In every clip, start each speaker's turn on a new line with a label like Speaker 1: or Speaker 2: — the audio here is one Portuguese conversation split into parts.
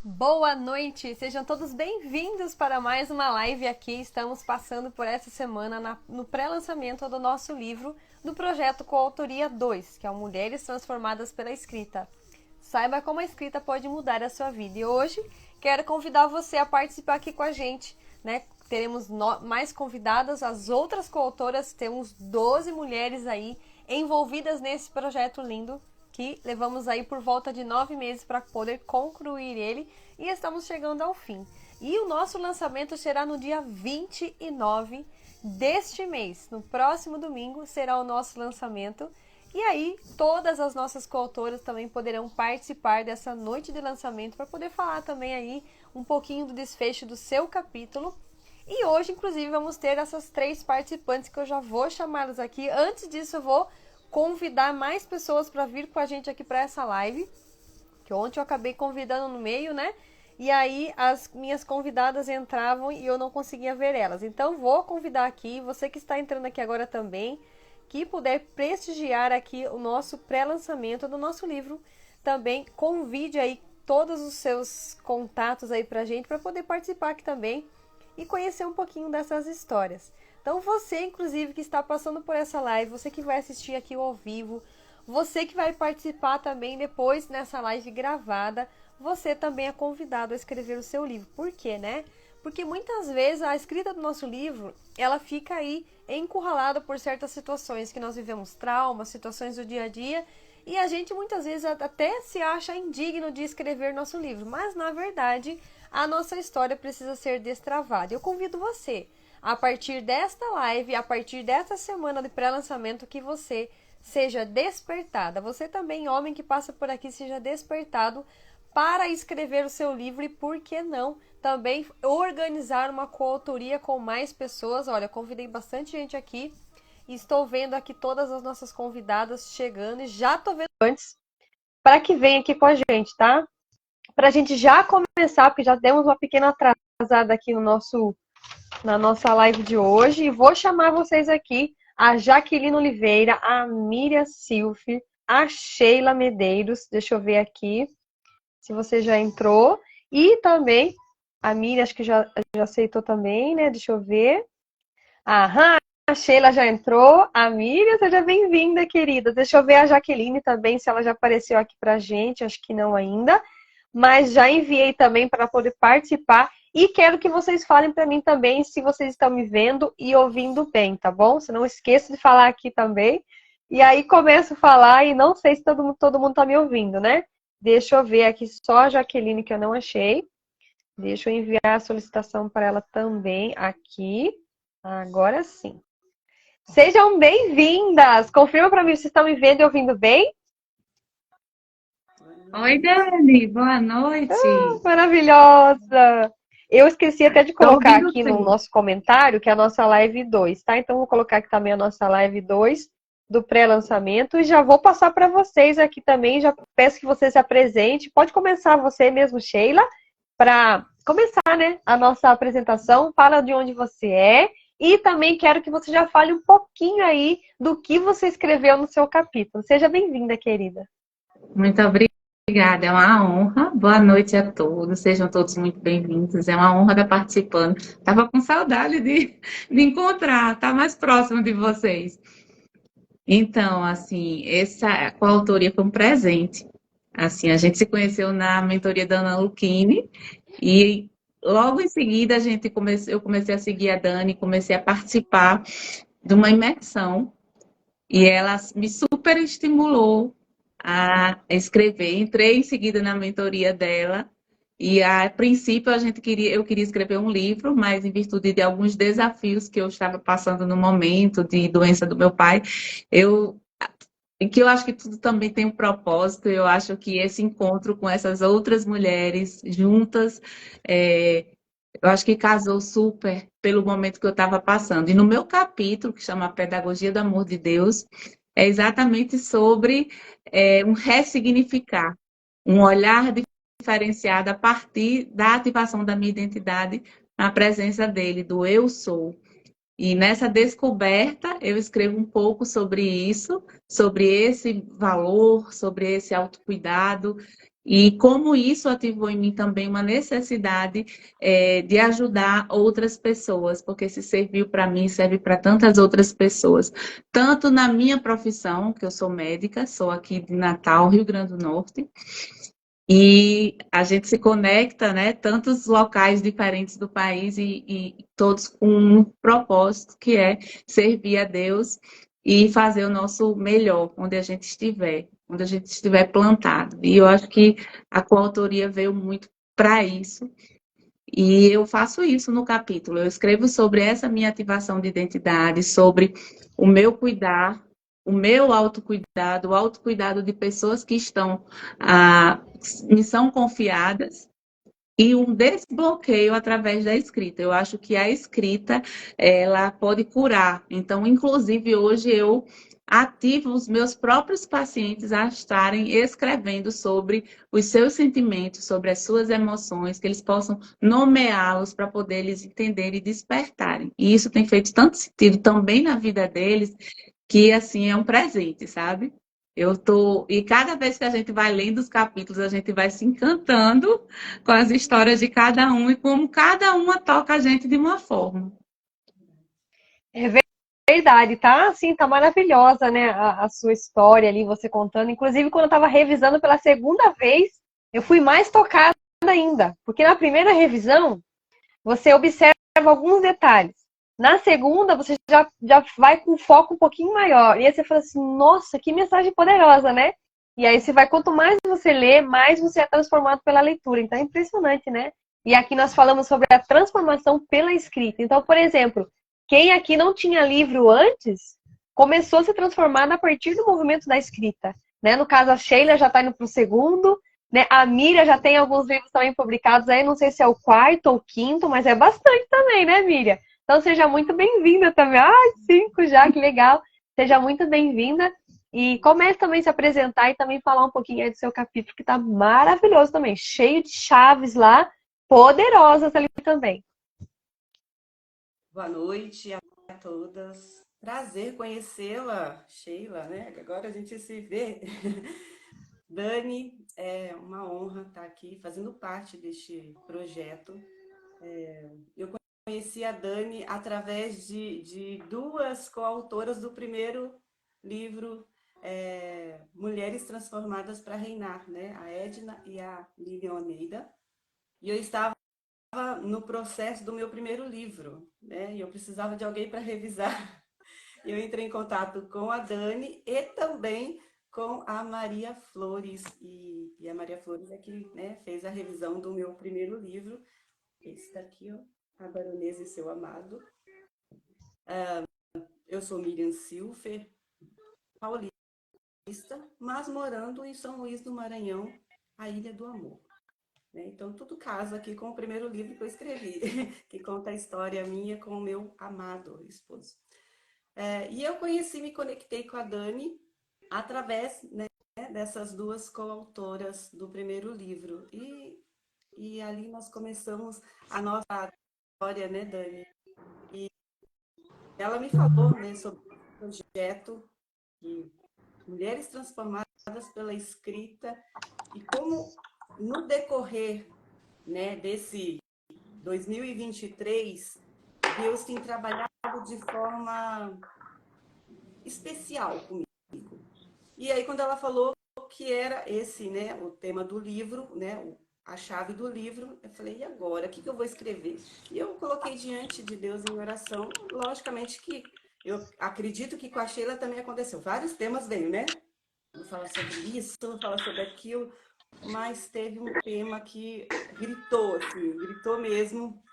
Speaker 1: Boa noite, sejam todos bem-vindos para mais uma live aqui. Estamos passando por essa semana no pré-lançamento do nosso livro do projeto Coautoria 2, que é o Mulheres Transformadas pela Escrita. Saiba como a escrita pode mudar a sua vida. E hoje quero convidar você a participar aqui com a gente, né? Teremos mais convidadas, as outras coautoras, temos 12 mulheres aí envolvidas nesse projeto lindo que levamos aí por volta de 9 meses para poder concluir ele e estamos chegando ao fim. E o nosso lançamento será no dia 29 deste mês. No próximo domingo será o nosso lançamento. E aí, todas as nossas coautoras também poderão participar dessa noite de lançamento para poder falar também aí um pouquinho do desfecho do seu capítulo. E hoje, inclusive, vamos ter essas 3 participantes que eu já vou chamá-las aqui. Antes disso, eu vou convidar mais pessoas para vir com a gente aqui para essa live, que ontem eu acabei convidando no meio, né? E aí as minhas convidadas entravam e eu não conseguia ver elas. Então vou convidar aqui, você que está entrando aqui agora também, que puder prestigiar aqui o nosso pré-lançamento do nosso livro, também convide aí todos os seus contatos aí pra gente, para poder participar aqui também e conhecer um pouquinho dessas histórias. Então você, inclusive, que está passando por essa live, você que vai assistir aqui ao vivo, você que vai participar também depois nessa live gravada, você também é convidado a escrever o seu livro. Por quê, né? Porque muitas vezes a escrita do nosso livro, ela fica aí encurralada por certas situações que nós vivemos, traumas, situações do dia a dia, e a gente muitas vezes até se acha indigno de escrever nosso livro, mas na verdade a nossa história precisa ser destravada. Eu convido você, a partir desta live, a partir desta semana de pré-lançamento, que você seja despertada. Você também, homem que passa por aqui, seja despertado para escrever o seu livro e, por que não, também organizar uma coautoria com mais pessoas. Olha, convidei bastante gente aqui e estou vendo aqui todas as nossas convidadas chegando e já estou vendo antes para que venha aqui com a gente, tá? Para a gente já começar, porque já demos uma pequena atrasada aqui na nossa live de hoje. E vou chamar vocês aqui, a Jaqueline Oliveira, a Miriam Silfe, a Sheila Medeiros. Deixa eu ver aqui se você já entrou. E também, a Miriam, acho que já aceitou também, né? Deixa eu ver. Aham, a Sheila já entrou. A Miriam, seja bem-vinda, querida. Deixa eu ver a Jaqueline também, se ela já apareceu aqui pra gente. Acho que não ainda. Mas já enviei também para poder participar. E quero que vocês falem para mim também se vocês estão me vendo e ouvindo bem, tá bom? Você não esqueça de falar aqui também. E aí começo a falar e não sei se todo mundo tá me ouvindo, né? Deixa eu ver aqui só a Jaqueline que eu não achei. Deixa eu enviar a solicitação para ela também aqui. Agora sim. Sejam bem-vindas! Confirma para mim se estão me vendo e ouvindo bem.
Speaker 2: Oi, Dani, boa noite.
Speaker 1: Maravilhosa! Eu esqueci até de
Speaker 2: Estou
Speaker 1: colocar
Speaker 2: ouvindo
Speaker 1: aqui no
Speaker 2: sim.
Speaker 1: nosso comentário que é a nossa live 2, tá? Então vou colocar aqui também a nossa live 2 do pré-lançamento e já vou passar para vocês aqui também. Já peço que você se apresente. Pode começar você mesmo, Sheila, para começar, né, a nossa apresentação. Fala de onde você é e também quero que você já fale um pouquinho aí do que você escreveu no seu capítulo. Seja bem-vinda, querida.
Speaker 2: Muito obrigada, é uma honra. Boa noite a todos, sejam todos muito bem-vindos. É uma honra estar participando. Estava com saudade de encontrar, estar mais próximo de vocês. Então, assim, essa coautoria foi um presente. Assim, a gente se conheceu na mentoria da Ana Lucchini e logo em seguida eu comecei a seguir a Dani, comecei a participar de uma imersão. E ela me super estimulou a escrever. Entrei em seguida na mentoria dela. E a princípio eu queria escrever um livro, mas em virtude de alguns desafios que eu estava passando no momento de doença do meu pai, eu e que eu acho que tudo também tem um propósito. Eu acho que esse encontro com essas outras mulheres juntas, eu acho que casou super pelo momento que eu estava passando. E no meu capítulo, que chama Pedagogia do Amor de Deus, é exatamente sobre um ressignificar, um olhar diferenciado a partir da ativação da minha identidade na presença dele, do eu sou. E nessa descoberta, eu escrevo um pouco sobre isso, sobre esse valor, sobre esse autocuidado E como isso ativou em mim também uma necessidade de ajudar outras pessoas, porque se serviu para mim, serve para tantas outras pessoas. Tanto na minha profissão, que eu sou médica, sou aqui de Natal, Rio Grande do Norte, e a gente se conecta, né? Tantos locais diferentes do país e todos com um propósito que é servir a Deus e fazer o nosso melhor onde a gente estiver plantado. E eu acho que a coautoria veio muito para isso. E eu faço isso no capítulo. Eu escrevo sobre essa minha ativação de identidade, sobre o meu cuidar, o meu autocuidado, o autocuidado de pessoas que estão, me são confiadas, e um desbloqueio através da escrita. Eu acho que a escrita, ela pode curar. Então, inclusive, hoje eu ativo os meus próprios pacientes a estarem escrevendo sobre os seus sentimentos, sobre as suas emoções, que eles possam nomeá-los para poder eles entenderem e despertarem. E isso tem feito tanto sentido também na vida deles, que assim é um presente, sabe? E cada vez que a gente vai lendo os capítulos, a gente vai se encantando com as histórias de cada um e como cada uma toca a gente de uma forma.
Speaker 1: É verdade, tá? Assim, tá maravilhosa, né? A sua história ali, você contando. Inclusive, quando eu tava revisando pela segunda vez, eu fui mais tocada ainda. Porque na primeira revisão, você observa alguns detalhes. Na segunda, você já vai com foco um pouquinho maior. E aí você fala assim, nossa, que mensagem poderosa, né? E aí você vai, quanto mais você lê, mais você é transformado pela leitura. Então é impressionante, né? E aqui nós falamos sobre a transformação pela escrita. Então, por exemplo, quem aqui não tinha livro antes, começou a se transformar a partir do movimento da escrita. Né? No caso, a Sheila já está indo para o segundo, né? A Miriam já tem alguns livros também publicados aí, não sei se é o quarto ou quinto, mas é bastante também, né, Miriam? Então seja muito bem-vinda também. Ai, 5 já, que legal. Seja muito bem-vinda. E comece também a se apresentar e também falar um pouquinho aí do seu capítulo, que tá maravilhoso também, cheio de chaves lá, poderosas ali também.
Speaker 3: Boa noite a todas. Prazer conhecê-la, Sheila, né? Agora a gente se vê. Dani, é uma honra estar aqui fazendo parte deste projeto. Eu conheci a Dani através de duas coautoras do primeiro livro, Mulheres Transformadas para Reinar, né? A Edna e a Lilian Almeida. E eu estava no processo do meu primeiro livro, né? E eu precisava de alguém para revisar. Eu entrei em contato com a Dani e também com a Maria Flores. E a Maria Flores é que, né, fez a revisão do meu primeiro livro. Esse daqui, ó, A Baronesa e Seu Amado. Eu sou Miriam Silfer, paulista, mas morando em São Luís do Maranhão, a Ilha do Amor. Então, tudo casa aqui com o primeiro livro que eu escrevi, que conta a história minha com o meu amado esposo. E eu me conectei com a Dani através, né, dessas duas coautoras do primeiro livro. E ali nós começamos a nossa história, né, Dani? E ela me falou, né, sobre o projeto de Mulheres Transformadas pela Escrita e como no decorrer, né, desse 2023, Deus tem trabalhado de forma especial comigo. E aí, quando ela falou que era esse, né, o tema do livro, né, a chave do livro, eu falei, e agora? O que eu vou escrever? E eu coloquei diante de Deus em oração. Logicamente que eu acredito que com a Sheila também aconteceu. Vários temas veio, né? Vou falar sobre isso, vou falar sobre aquilo, mas teve um tema que gritou, assim, gritou mesmo,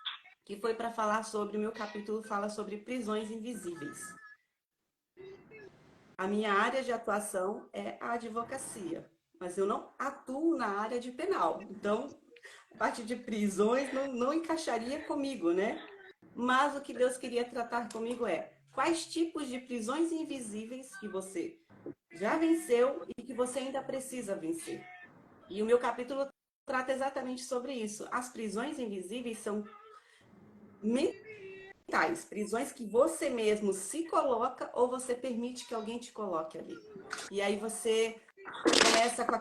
Speaker 3: que foi para falar sobre, o meu capítulo fala sobre prisões invisíveis. A minha área de atuação é a advocacia, mas eu não atuo na área de penal. Então, a parte de prisões não encaixaria comigo, né? Mas o que Deus queria tratar comigo é quais tipos de prisões invisíveis que você já venceu e que você ainda precisa vencer. E o meu capítulo trata exatamente sobre isso. As prisões invisíveis são mentais, prisões que você mesmo se coloca ou você permite que alguém te coloque ali. E aí você começa com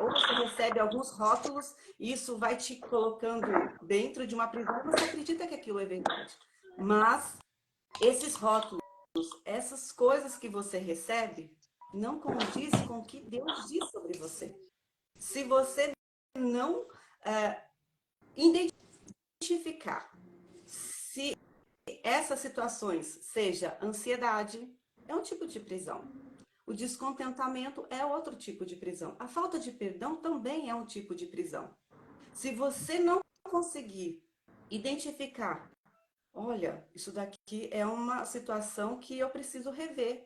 Speaker 3: ou você recebe alguns rótulos, e isso vai te colocando dentro de uma prisão, você acredita que aquilo é verdade. Mas esses rótulos, essas coisas que você recebe, não condiz com o que Deus diz sobre você. Se você não identificar se essas situações, seja ansiedade, é um tipo de prisão. O descontentamento é outro tipo de prisão. A falta de perdão também é um tipo de prisão. Se você não conseguir identificar, olha, isso daqui é uma situação que eu preciso rever.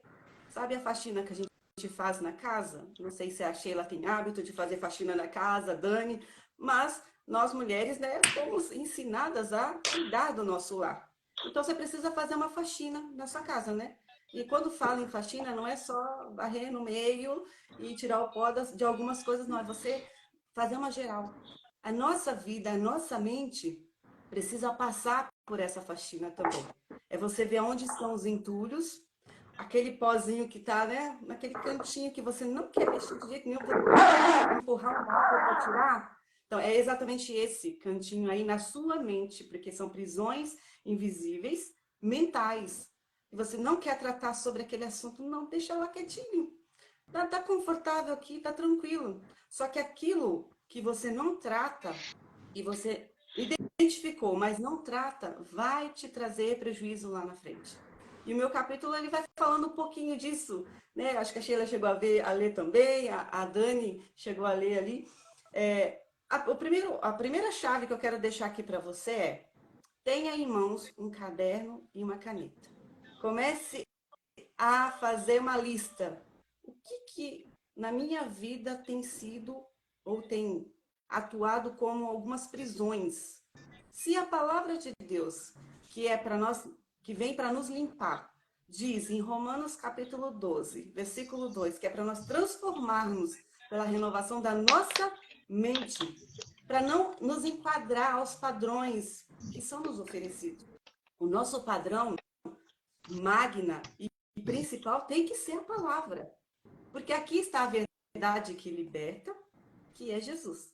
Speaker 3: Sabe a faxina que a gente faz na casa? Não sei se a Sheila tem hábito de fazer faxina na casa, a Dani, mas nós mulheres, né, fomos ensinadas a cuidar do nosso lar. Então você precisa fazer uma faxina na sua casa, né? E quando falo em faxina, não é só varrer no meio e tirar o pó de algumas coisas, não. É você fazer uma geral. A nossa vida, a nossa mente precisa passar por essa faxina também. É você ver onde estão os entulhos, aquele pozinho que está, né, naquele cantinho que você não quer mexer de jeito nenhum, empurrar uma água para tirar. Então, é exatamente esse cantinho aí na sua mente, porque são prisões invisíveis, mentais. E você não quer tratar sobre aquele assunto, não, deixa lá quietinho. Tá confortável aqui, tá tranquilo. Só que aquilo que você não trata e você identificou, mas não trata, vai te trazer prejuízo lá na frente. E o meu capítulo ele vai falando um pouquinho disso, né? Acho que a Sheila chegou a ler também, a Dani chegou a ler ali. A primeira chave que eu quero deixar aqui para você é: tenha em mãos um caderno e uma caneta. Comece a fazer uma lista. O que na minha vida tem sido ou tem atuado como algumas prisões? Se a palavra de Deus, que é para nós, que vem para nos limpar, diz em Romanos capítulo 12, versículo 2, que é para nós transformarmos pela renovação da nossa mente, para não nos enquadrar aos padrões que são nos oferecidos. O nosso padrão magna e principal tem que ser a palavra. Porque aqui está a verdade que liberta, que é Jesus.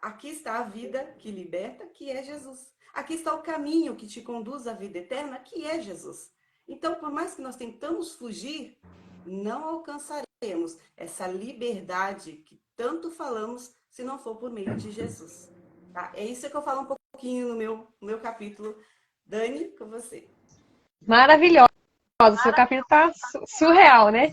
Speaker 3: Aqui está a vida que liberta, que é Jesus. Aqui está o caminho que te conduz à vida eterna, que é Jesus. Então, por mais que nós tentamos fugir, não alcançaremos essa liberdade que tanto falamos se não for por meio de Jesus. Tá? É isso que eu falo um pouquinho no meu capítulo. Dani, com você.
Speaker 1: Maravilhosa. O seu capítulo tá surreal, né?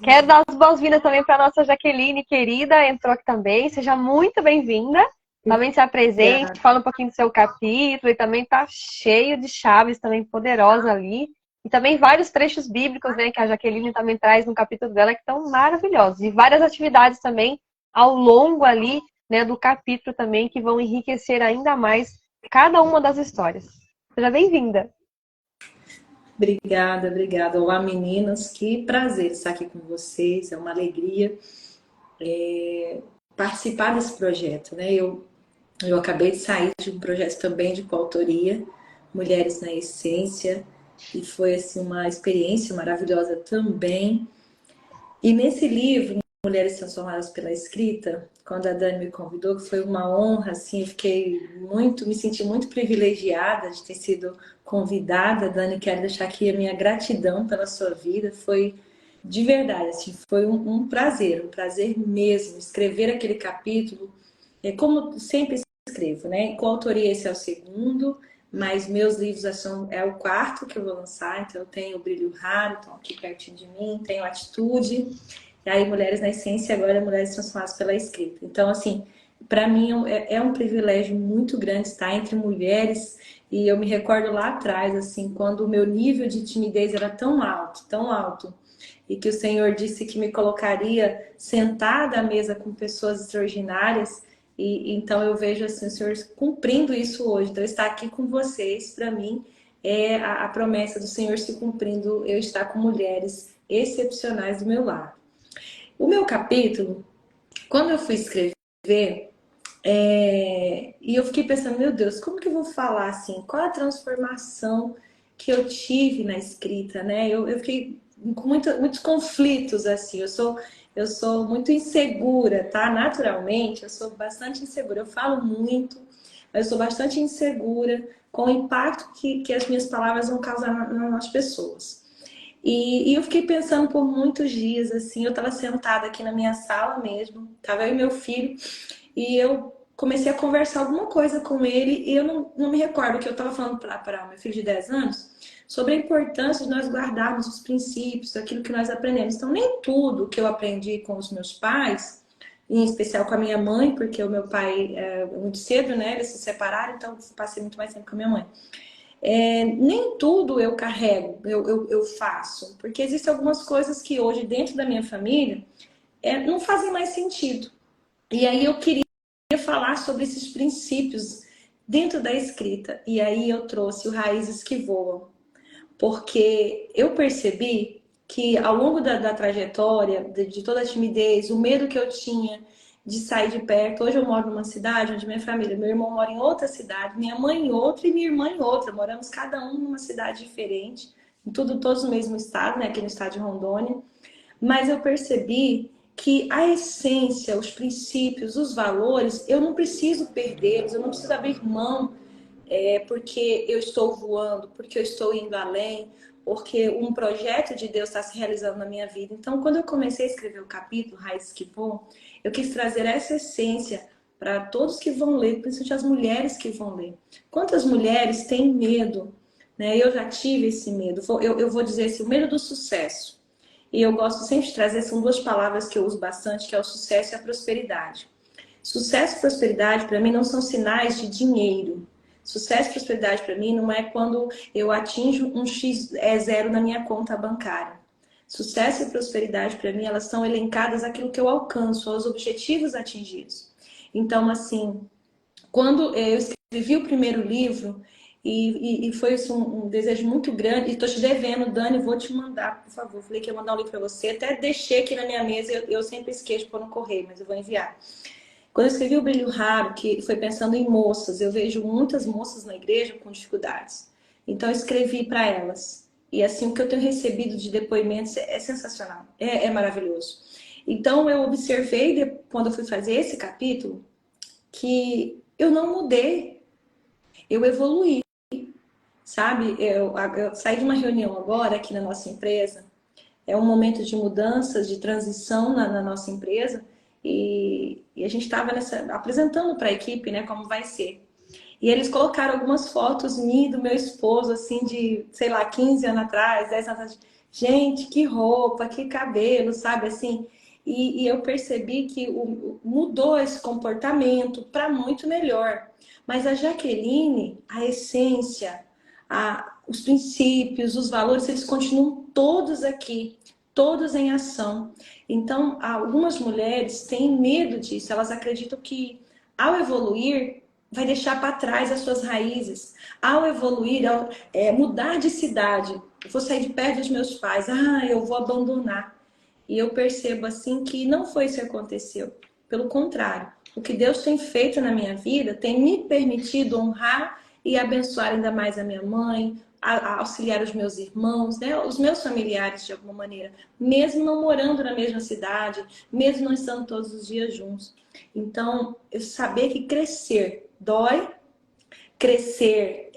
Speaker 1: Quero dar as boas-vindas também para a nossa Jaqueline, querida, entrou aqui também. Seja muito bem-vinda. Também se apresente, fala um pouquinho do seu capítulo e também tá cheio de chaves também poderosas ali. E também vários trechos bíblicos, né, que a Jaqueline também traz no capítulo dela, que estão maravilhosos. E várias atividades também ao longo ali, né, do capítulo também, que vão enriquecer ainda mais cada uma das histórias. Seja bem-vinda.
Speaker 4: Obrigada, obrigada. Olá, meninas. Que prazer estar aqui com vocês. É uma alegria participar desse projeto, né? Eu acabei de sair de um projeto também de coautoria, Mulheres na Essência, e foi assim, uma experiência maravilhosa também. E nesse livro, Mulheres Transformadas pela Escrita, quando a Dani me convidou, que foi uma honra, assim, eu me senti muito privilegiada de ter sido convidada. Dani, quero deixar aqui a minha gratidão pela sua vida, foi de verdade, assim, foi um prazer mesmo, escrever aquele capítulo, como sempre escrevo, né? Coautoria, esse é o segundo, mas meus livros é o quarto que eu vou lançar, então eu tenho o Brilho Raro, estão aqui pertinho de mim, tenho Atitude, e aí Mulheres na Essência, agora Mulheres Transformadas pela Escrita. Então, assim, para mim é um privilégio muito grande estar entre mulheres, e eu me recordo lá atrás, assim, quando o meu nível de timidez era tão alto, e que o Senhor disse que me colocaria sentada à mesa com pessoas extraordinárias, e então eu vejo assim, o Senhor cumprindo isso hoje. Então, estar aqui com vocês, para mim, é a promessa do Senhor se cumprindo, eu estar com mulheres excepcionais do meu lado. O meu capítulo, quando eu fui escrever, e eu fiquei pensando, meu Deus, como que eu vou falar assim? Qual a transformação que eu tive na escrita, né? Eu fiquei com muitos conflitos, assim. Eu sou muito insegura, tá? Naturalmente, eu sou bastante insegura. Eu falo muito, mas eu sou bastante insegura com o impacto que as minhas palavras vão causar nas pessoas. E eu fiquei pensando por muitos dias, assim, eu estava sentada aqui na minha sala mesmo, tava eu e meu filho, e eu comecei a conversar alguma coisa com ele, e eu não me recordo que eu estava falando para o meu filho de 10 anos, sobre a importância de nós guardarmos os princípios, aquilo que nós aprendemos. Então, nem tudo que eu aprendi com os meus pais, em especial com a minha mãe, porque o meu pai, muito cedo, né, eles se separaram, então eu passei muito mais tempo com a minha mãe. Nem tudo eu carrego, eu faço, porque existem algumas coisas que hoje dentro da minha família não fazem mais sentido. E aí eu queria falar sobre esses princípios dentro da escrita. E aí eu trouxe o Raízes que Voam, porque eu percebi que ao longo da trajetória, de toda a timidez, o medo que eu tinha de sair de perto. Hoje eu moro numa cidade onde minha família, meu irmão mora em outra cidade, minha mãe em outra e minha irmã em outra. Moramos cada um numa cidade diferente, todos no mesmo estado, né, aqui no estado de Rondônia. Mas eu percebi que a essência, os princípios, os valores, eu não preciso perdê-los, eu não preciso abrir mão porque eu estou voando, porque eu estou indo além, porque um projeto de Deus está se realizando na minha vida. Então, quando eu comecei a escrever o capítulo Raízes que Voam, eu quis trazer essa essência para todos que vão ler, principalmente as mulheres que vão ler. Quantas mulheres têm medo? Né? Eu já tive esse medo. Eu vou dizer assim, o medo do sucesso. E eu gosto sempre de trazer, são duas palavras que eu uso bastante, que é o sucesso e a prosperidade. Sucesso e prosperidade, para mim, não são sinais de dinheiro. Sucesso e prosperidade, para mim, não é quando eu atinjo um X zero na minha conta bancária. Sucesso e prosperidade, para mim, elas são elencadas aquilo que eu alcanço, aos objetivos atingidos. Então, assim, quando eu escrevi o primeiro livro, e foi assim, um desejo muito grande, e estou te devendo, Dani, vou te mandar, por favor. Falei que ia mandar um livro para você, até deixei aqui na minha mesa, eu sempre esqueço por não correr, mas eu vou enviar. Quando eu escrevi o Brilho Raro, que foi pensando em moças, eu vejo muitas moças na igreja com dificuldades. Então eu escrevi para elas. E assim, o que eu tenho recebido de depoimentos é sensacional, é maravilhoso. Então eu observei, quando eu fui fazer esse capítulo, que eu não mudei, eu evoluí, sabe? Eu saí de uma reunião agora aqui na nossa empresa, é um momento de mudanças, de transição na nossa empresa, e a gente estava apresentando para a equipe, né, como vai ser. E eles colocaram algumas fotos minha e do meu esposo, assim, de, sei lá, 15 anos atrás, 10 anos atrás. Gente, que roupa, que cabelo, sabe, assim. E eu percebi que mudou esse comportamento para muito melhor. Mas a Jaqueline, a essência, os princípios, os valores, eles continuam todos aqui, todos em ação. Então, algumas mulheres têm medo disso, elas acreditam que ao evoluir, vai deixar para trás as suas raízes. Ao evoluir, ao mudar de cidade, eu vou sair de perto dos meus pais, eu vou abandonar. E eu percebo assim que não foi isso que aconteceu. Pelo contrário, o que Deus tem feito na minha vida tem me permitido honrar e abençoar ainda mais a minha mãe, a auxiliar os meus irmãos, né? Os meus familiares de alguma maneira, mesmo não morando na mesma cidade, mesmo não estando todos os dias juntos. Então, eu saber que crescer dói, crescer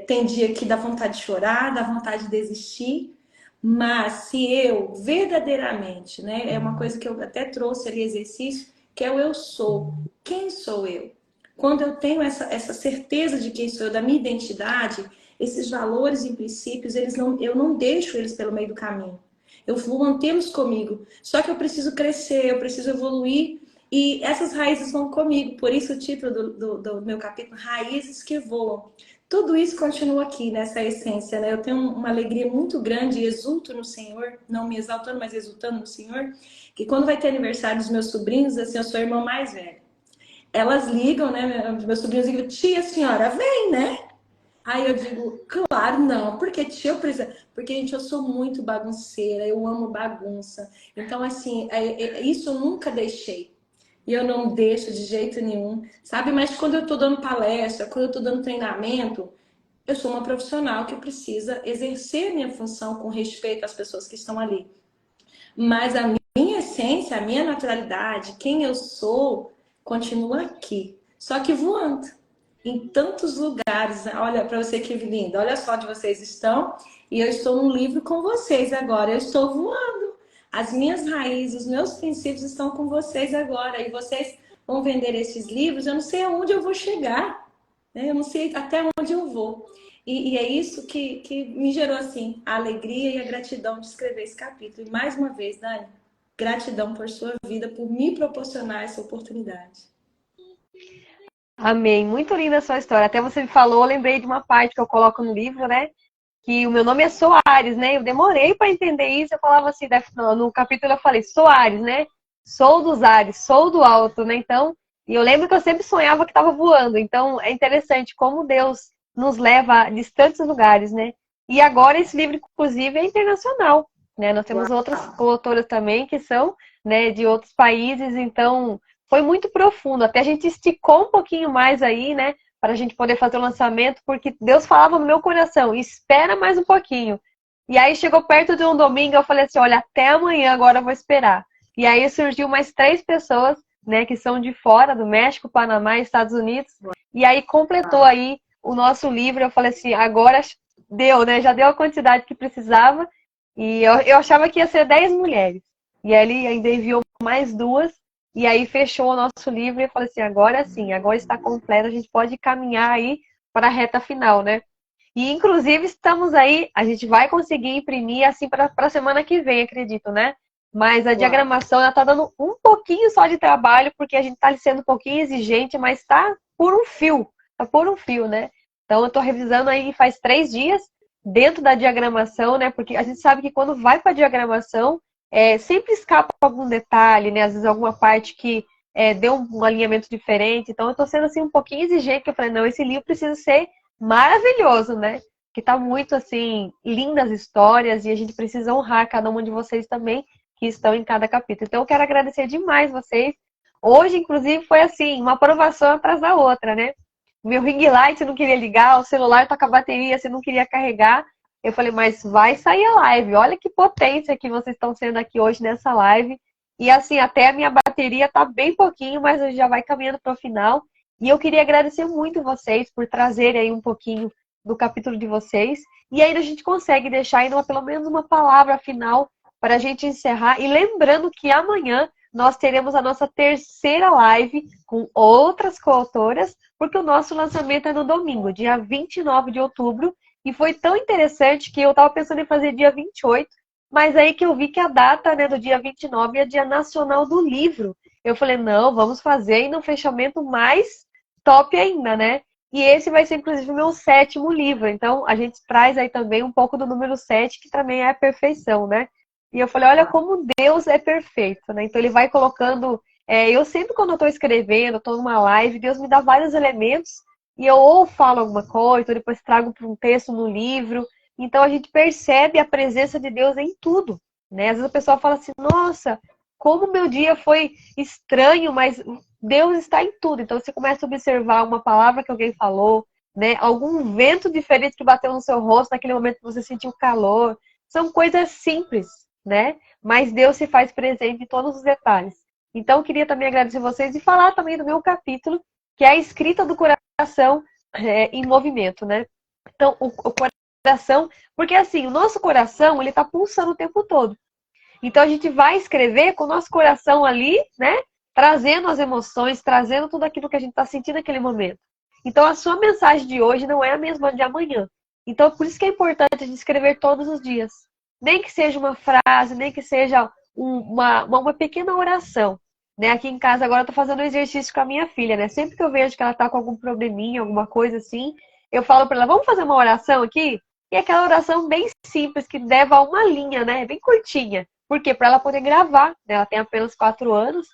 Speaker 4: tem dia que dá vontade de chorar, dá vontade de desistir, mas se eu verdadeiramente, né, é uma coisa que eu até trouxe ali exercício, que é o eu sou. Quem sou eu? Quando eu tenho essa certeza de quem sou eu, da minha identidade, esses valores e princípios, eu não deixo eles pelo meio do caminho. Eu vou mantê-los comigo. Só que eu preciso crescer, eu preciso evoluir e essas raízes vão comigo. Por isso o título do meu capítulo, Raízes que Voam. Tudo isso continua aqui, nessa essência, né? Eu tenho uma alegria muito grande e exulto no Senhor, não me exaltando, mas exultando no Senhor, que quando vai ter aniversário dos meus sobrinhos, assim, eu sou a irmã mais velha. Elas ligam, né? Meus sobrinhos ligam, tia, senhora, vem, né? Aí eu digo, claro, não, porque tia, eu preciso. Porque, gente, eu sou muito bagunceira, eu amo bagunça. Então, assim, isso eu nunca deixei. E eu não deixo de jeito nenhum, sabe? Mas quando eu tô dando palestra, quando eu tô dando treinamento, eu sou uma profissional que precisa exercer minha função com respeito às pessoas que estão ali. Mas a minha essência essência, a minha naturalidade, quem eu sou, continua aqui. Só que voando. Em tantos lugares. Olha, para você que linda, olha só onde vocês estão. E eu estou num livro com vocês agora. Eu estou voando. As minhas raízes, os meus princípios estão com vocês agora. E vocês vão vender esses livros. Eu não sei aonde eu vou chegar, né? Eu não sei até onde eu vou. E é isso que me gerou, assim, a alegria e a gratidão de escrever esse capítulo. E mais uma vez, Dani, gratidão por sua vida, por me proporcionar essa oportunidade.
Speaker 1: Amém. Muito linda a sua história. Até você me falou, eu lembrei de uma parte que eu coloco no livro, né? Que o meu nome é Soares, né? Eu demorei para entender isso. Eu falava assim, no capítulo eu falei Soares, né? Sou dos ares, sou do alto, né? Então, e eu lembro que eu sempre sonhava que estava voando. Então, é interessante como Deus nos leva a distantes lugares, né? E agora esse livro, inclusive, é internacional, né? Nós temos outras coautoras também que são, né, de outros países. Então, foi muito profundo. Até a gente esticou um pouquinho mais aí, né? Para a gente poder fazer o lançamento, porque Deus falava no meu coração, espera mais um pouquinho. E aí chegou perto de um domingo, eu falei assim, olha, até amanhã agora eu vou esperar. E aí surgiu mais 3 pessoas, né, que são de fora, do México, Panamá e Estados Unidos. E aí completou aí o nosso livro. Eu falei assim, agora deu, né? Já deu a quantidade que precisava. E eu achava que ia ser 10 mulheres. E aí ele ainda enviou mais 2. E aí fechou o nosso livro e eu falei assim, agora sim, agora está completo, a gente pode caminhar aí para a reta final, né? E inclusive estamos aí, a gente vai conseguir imprimir assim para a semana que vem, acredito, né? Mas a diagramação ela tá dando um pouquinho só de trabalho, porque a gente tá sendo um pouquinho exigente, mas tá por um fio, né? Então eu tô revisando aí faz 3 dias dentro da diagramação, né? Porque a gente sabe que quando vai para a diagramação, sempre escapa algum detalhe, né? Às vezes alguma parte que deu um alinhamento diferente. Então eu tô sendo assim um pouquinho exigente, que eu falei, não, esse livro precisa ser maravilhoso, né? Que tá muito assim, lindas histórias, e a gente precisa honrar cada um de vocês também que estão em cada capítulo. Então eu quero agradecer demais vocês. Hoje, inclusive, foi assim, uma aprovação atrás da outra, né? Meu ring light não queria ligar, o celular tá com a bateria, você não queria carregar. Eu falei, mas vai sair a live. Olha que potência que vocês estão sendo aqui hoje nessa live. E assim, até a minha bateria tá bem pouquinho, mas já vai caminhando para o final. E eu queria agradecer muito vocês por trazerem aí um pouquinho do capítulo de vocês. E ainda a gente consegue deixar ainda pelo menos uma palavra final para a gente encerrar. E lembrando que amanhã nós teremos a nossa 3ª live com outras coautoras, porque o nosso lançamento é no domingo, dia 29 de outubro. E foi tão interessante que eu estava pensando em fazer dia 28, mas aí que eu vi que a data, né, do dia 29 é Dia Nacional do Livro. Eu falei, não, vamos fazer ainda um fechamento mais top ainda, né? E esse vai ser, inclusive, o meu 7º livro. Então, a gente traz aí também um pouco do número 7, que também é a perfeição, né? E eu falei, olha como Deus é perfeito, né? Então, ele vai colocando... eu sempre, quando eu estou escrevendo, estou numa live, Deus me dá vários elementos, e eu ou falo alguma coisa, ou depois trago para um texto no livro. Então, a gente percebe a presença de Deus em tudo, né? Às vezes a pessoa fala assim, nossa, como meu dia foi estranho, mas Deus está em tudo. Então, você começa a observar uma palavra que alguém falou, né? Algum vento diferente que bateu no seu rosto naquele momento que você sentiu calor. São coisas simples, né? Mas Deus se faz presente em todos os detalhes. Então, eu queria também agradecer vocês e falar também do meu capítulo, que é a escrita do coração em movimento, né? Então, o coração... Porque, assim, o nosso coração, ele tá pulsando o tempo todo. Então, a gente vai escrever com o nosso coração ali, né? Trazendo as emoções, trazendo tudo aquilo que a gente está sentindo naquele momento. Então, a sua mensagem de hoje não é a mesma de amanhã. Então, por isso que é importante a gente escrever todos os dias. Nem que seja uma frase, nem que seja uma pequena oração. Né? Aqui em casa agora eu tô fazendo um exercício com a minha filha, né? Sempre que eu vejo que ela tá com algum probleminha, alguma coisa assim, eu falo para ela, vamos fazer uma oração aqui? E aquela oração bem simples, que leva a uma linha, né? Bem curtinha. Por quê? Para ela poder gravar, né? Ela tem apenas 4 anos.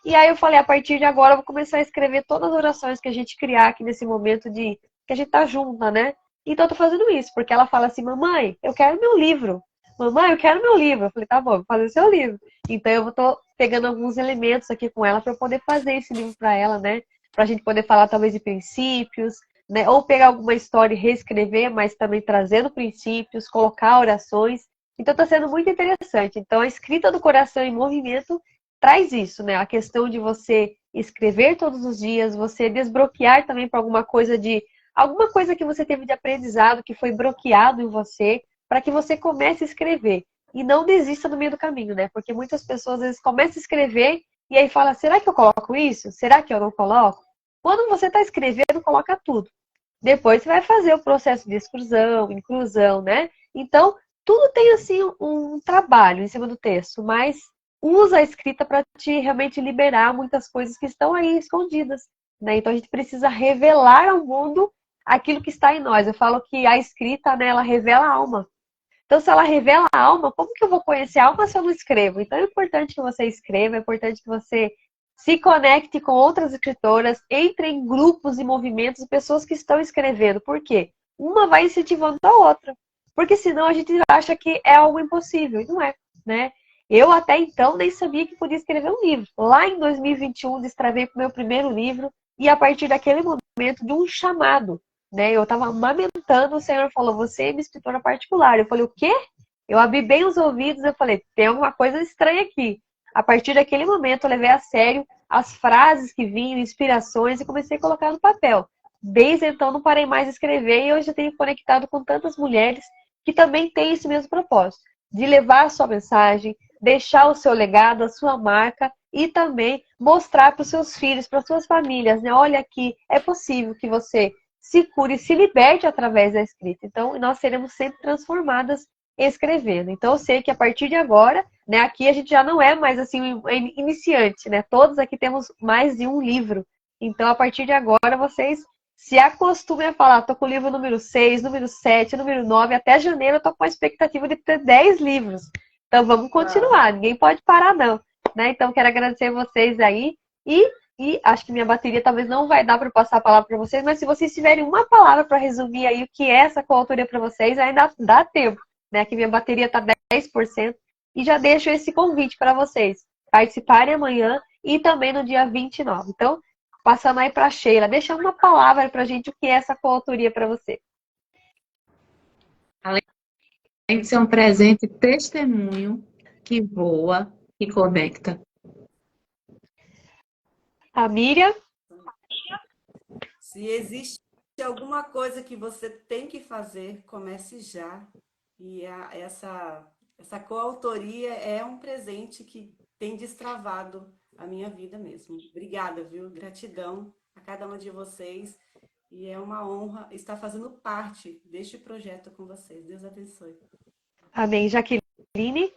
Speaker 1: E aí eu falei, a partir de agora eu vou começar a escrever todas as orações que a gente criar aqui nesse momento de que a gente tá junta, né? Então eu tô fazendo isso, porque ela fala assim, mamãe, eu quero meu livro. Mamãe, eu quero meu livro. Eu falei, tá bom, vou fazer seu livro. Então eu tô pegando alguns elementos aqui com ela para poder fazer esse livro para ela, né? Pra gente poder falar talvez de princípios, né? Ou pegar alguma história e reescrever, mas também trazendo princípios, colocar orações. Então está sendo muito interessante. Então a escrita do coração em movimento traz isso, né? A questão de você escrever todos os dias, você desbloquear também para alguma coisa que você teve de aprendizado que foi bloqueado em você, para que você comece a escrever e não desista no meio do caminho, né? Porque muitas pessoas às vezes começam a escrever e aí fala, será que eu coloco isso? Será que eu não coloco? Quando você está escrevendo, coloca tudo. Depois você vai fazer o processo de exclusão, inclusão, né? Então, tudo tem assim um trabalho em cima do texto, mas usa a escrita para te realmente liberar muitas coisas que estão aí escondidas, né? Então a gente precisa revelar ao mundo aquilo que está em nós. Eu falo que a escrita, né, ela revela a alma. Então, se ela revela a alma, como que eu vou conhecer a alma se eu não escrevo? Então, é importante que você escreva, é importante que você se conecte com outras escritoras, entre em grupos e movimentos de pessoas que estão escrevendo. Por quê? Uma vai incentivando a outra. Porque senão a gente acha que é algo impossível. E não é, né? Eu até então nem sabia que podia escrever um livro. Lá em 2021, destravei para o meu primeiro livro. E a partir daquele momento, de um chamado, né? Eu estava amamentando, o Senhor falou, você é minha escritora particular. Eu falei, o quê? Eu abri bem os ouvidos, eu falei, tem alguma coisa estranha aqui. A partir daquele momento, eu levei a sério as frases que vinham, inspirações, e comecei a colocar no papel. Desde então, não parei mais de escrever, e hoje eu tenho conectado com tantas mulheres que também têm esse mesmo propósito, de levar a sua mensagem, deixar o seu legado, a sua marca, e também mostrar para os seus filhos, para as suas famílias, né? Olha aqui, é possível que você se cure e se liberte através da escrita. Então, nós seremos sempre transformadas escrevendo. Então, eu sei que a partir de agora, né, aqui a gente já não é mais assim um iniciante, né? Todos aqui temos mais de um livro. Então, a partir de agora, vocês se acostumem a falar, tô com o livro número 6, número 7, número 9, até janeiro eu tô com a expectativa de ter 10 livros. Então, vamos continuar, ninguém pode parar não, né? Então, quero agradecer vocês aí e acho que minha bateria talvez não vai dar para passar a palavra para vocês, mas se vocês tiverem uma palavra para resumir aí o que é essa coautoria para vocês, ainda dá tempo, né? Que minha bateria está 10%. E já deixo esse convite para vocês participarem amanhã e também no dia 29. Então, passando aí para a Sheila, deixa uma palavra para a gente o que é essa coautoria para você.
Speaker 2: Além de ser um presente testemunho que voa e conecta.
Speaker 1: A Miriam?
Speaker 3: Se existe alguma coisa que você tem que fazer, comece já. E essa coautoria é um presente que tem destravado a minha vida mesmo. Obrigada, viu? Gratidão a cada uma de vocês. E é uma honra estar fazendo parte deste projeto com vocês. Deus abençoe.
Speaker 1: Amém. Jaqueline?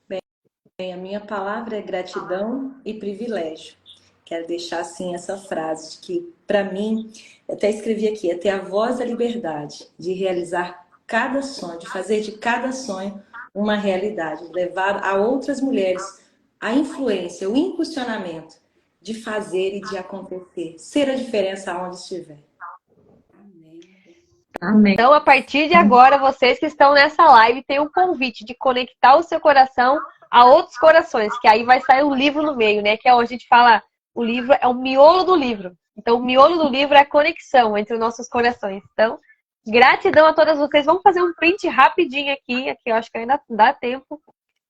Speaker 4: Bem, a minha palavra é gratidão e privilégio. Quero deixar assim essa frase de que, para mim, eu até escrevi aqui, é ter a voz da liberdade de realizar cada sonho, de fazer de cada sonho uma realidade, levar a outras mulheres a influência, o impulsionamento de fazer e de acontecer, ser a diferença aonde estiver.
Speaker 3: Amém.
Speaker 2: Amém.
Speaker 1: Então, a partir de agora, vocês que estão nessa live têm um convite de conectar o seu coração a outros corações, que aí vai sair um livro no meio, né? Que é onde a gente fala, o livro é o miolo do livro. Então, o miolo do livro é a conexão entre os nossos corações. Então, gratidão a todas vocês. Vamos fazer um print rapidinho aqui eu acho que ainda dá tempo.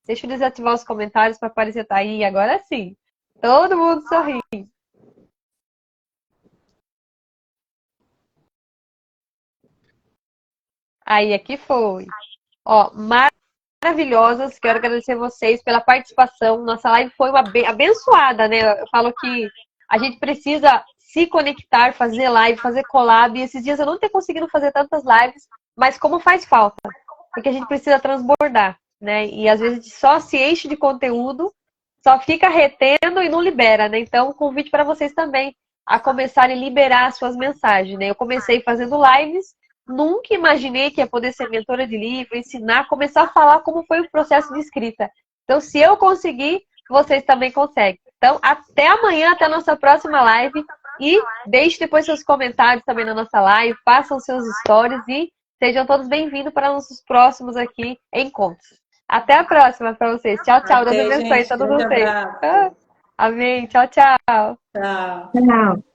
Speaker 1: Deixa eu desativar os comentários para aparecer tá aí. Agora sim. Todo mundo sorrindo. Aí, aqui foi. Ó, maravilhosas. Quero agradecer vocês pela participação. Nossa live foi uma abençoada, né? Eu falo que a gente precisa se conectar, fazer live, fazer collab. E esses dias eu não tenho conseguido fazer tantas lives, mas como faz falta? Porque a gente precisa transbordar, né? E às vezes a gente só se enche de conteúdo, só fica retendo e não libera, né? Então, convite para vocês também a começarem a liberar as suas mensagens, né? Eu comecei fazendo lives, nunca imaginei que ia poder ser mentora de livro, ensinar, começar a falar como foi o processo de escrita. Então, se eu conseguir, vocês também conseguem. Então, até amanhã, até a nossa próxima live. E deixe depois seus comentários também na nossa live, façam seus stories e sejam todos bem-vindos para nossos próximos aqui encontros. Até a próxima para vocês. Tchau, tchau. Deus abençoe
Speaker 4: Gente,
Speaker 1: todos
Speaker 4: grande
Speaker 1: vocês.
Speaker 4: abraço.
Speaker 1: Amém. Tchau, tchau.
Speaker 4: Tchau.
Speaker 2: Tchau.